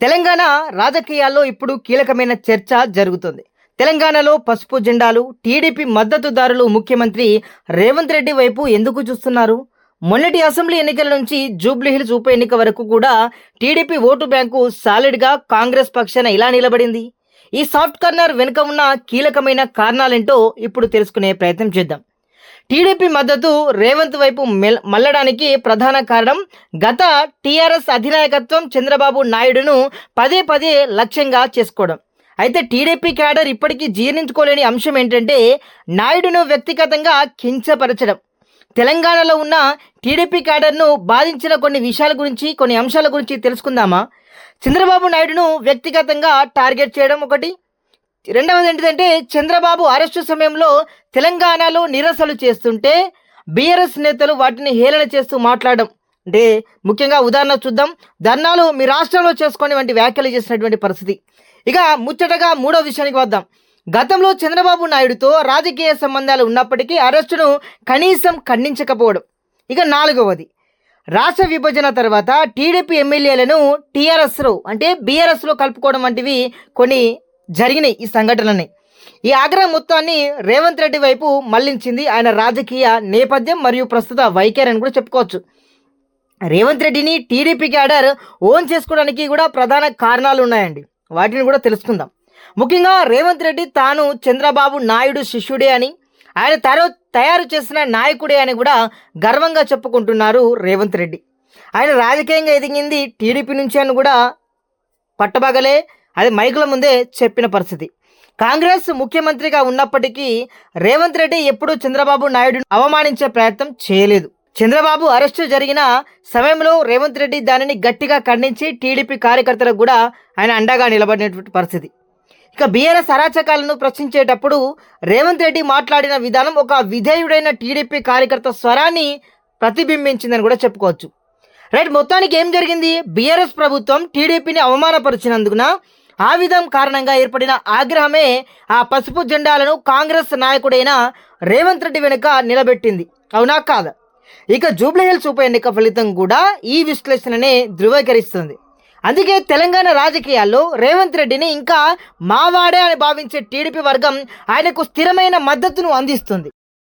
తెలంగాణ రాజకీయాల్లో ఇప్పుడు కీలకమైన చర్చ జరుగుతుంది. తెలంగాణలో పసుపు జెండాలు, టీడీపీ మద్దతుదారులు ముఖ్యమంత్రి రేవంత్ రెడ్డి వైపు ఎందుకు చూస్తున్నారు? మొన్నటి అసెంబ్లీ ఎన్నికల నుంచి జూబ్లీహిల్స్ ఉప ఎన్నిక వరకు కూడా టీడీపీ ఓటు బ్యాంకు సాలిడ్గా కాంగ్రెస్ పక్షాన ఇలా నిలబడింది. ఈ సాఫ్ట్ కార్నర్ వెనుక ఉన్న కీలకమైన కారణాలేంటో ఇప్పుడు తెలుసుకునే ప్రయత్నం చేద్దాం. టీడీపీ మద్దతు రేవంత్ వైపు మళ్ళడానికి ప్రధాన కారణం గత టీఆర్ఎస్ అధినాయకత్వం చంద్రబాబు నాయుడును పదే పదే లక్ష్యంగా చేసుకోవడం. అయితే టీడీపీ క్యాడర్ ఇప్పటికీ జీర్ణించుకోలేని అంశం ఏంటంటే నాయుడును వ్యక్తిగతంగా కించపరచడం. తెలంగాణలో ఉన్న టీడీపీ క్యాడర్ను బాధించిన కొన్ని అంశాల గురించి తెలుసుకుందామా? చంద్రబాబు నాయుడును వ్యక్తిగతంగా టార్గెట్ చేయడం ఒకటి. రెండవది ఏంటిదంటే చంద్రబాబు అరెస్టు సమయంలో తెలంగాణలో నిరసనలు చేస్తుంటే బీఆర్ఎస్ నేతలు వాటిని హేళన చేస్తూ మాట్లాడడం. అంటే ముఖ్యంగా ఉదాహరణ చూద్దాం, ధర్నాలు మీ రాష్ట్రంలో చేసుకొని వంటి వ్యాఖ్యలు చేసినటువంటి పరిస్థితి. ఇక ముచ్చటగా మూడో విషయానికి వద్దాం. గతంలో చంద్రబాబు నాయుడుతో రాజకీయ సంబంధాలు ఉన్నప్పటికీ అరెస్టును కనీసం ఖండించకపోవడం. ఇక నాలుగవది, రాష్ట్ర విభజన తర్వాత టీడీపీ ఎమ్మెల్యేలను టీఆర్ఎస్లో అంటే బీఆర్ఎస్లో కలుపుకోవడం వంటివి కొన్ని జరిగినాయి. ఈ సంఘటనని ఈ ఆగ్రహం మొత్తాన్ని రేవంత్ రెడ్డి వైపు మళ్లించింది ఆయన రాజకీయ నేపథ్యం మరియు ప్రస్తుత వైఖరి అని కూడా చెప్పుకోవచ్చు. రేవంత్ రెడ్డిని టీడీపీ క్యాడర్ ఓన్ చేసుకోవడానికి కూడా ప్రధాన కారణాలు ఉన్నాయండి. వాటిని కూడా తెలుసుకుందాం. ముఖ్యంగా రేవంత్ రెడ్డి తాను చంద్రబాబు నాయుడు శిష్యుడే అని, ఆయన తయారు చేసిన నాయకుడే అని కూడా గర్వంగా చెప్పుకుంటున్నారు రేవంత్ రెడ్డి. ఆయన రాజకీయంగా ఎదిగింది టీడీపీ నుంచి అని కూడా పట్టబగలే అది మైకుల ముందే చెప్పిన పరిస్థితి. కాంగ్రెస్ ముఖ్యమంత్రిగా ఉన్నప్పటికీ రేవంత్ రెడ్డి ఎప్పుడూ చంద్రబాబు నాయుడును అవమానించే ప్రయత్నం చేయలేదు. చంద్రబాబు అరెస్టు జరిగిన సమయంలో రేవంత్ రెడ్డి దానిని గట్టిగా ఖండించి టీడీపీ కార్యకర్తలకు కూడా ఆయన అండగా నిలబడినటువంటి పరిస్థితి. ఇక బీఆర్ఎస్ అరాచకాలను ప్రశ్నించేటప్పుడు రేవంత్ రెడ్డి మాట్లాడిన విధానం ఒక విధేయుడైన టీడీపీ కార్యకర్త స్వరాన్ని ప్రతిబింబించిందని కూడా చెప్పుకోవచ్చు. రైట్, మొత్తానికి ఏం జరిగింది? బీఆర్ఎస్ ప్రభుత్వం టీడీపీని అవమానపరిచినందున ఆ విధం కారణంగా ఏర్పడిన ఆగ్రహమే ఆ పసుపు జెండాలను కాంగ్రెస్ నాయకుడైన రేవంత్ రెడ్డి వెనుక నిలబెట్టింది. అవునా కాదా? ఇక జూబ్లీహిల్స్ ఉప ఎన్నిక ఫలితం కూడా ఈ విశ్లేషణనే ధృవీకరిస్తుంది. అందుకే తెలంగాణ రాజకీయాల్లో రేవంత్ రెడ్డిని ఇంకా మావాడే అని భావించే టీడీపీ వర్గం ఆయనకు స్థిరమైన మద్దతును అందిస్తుంది.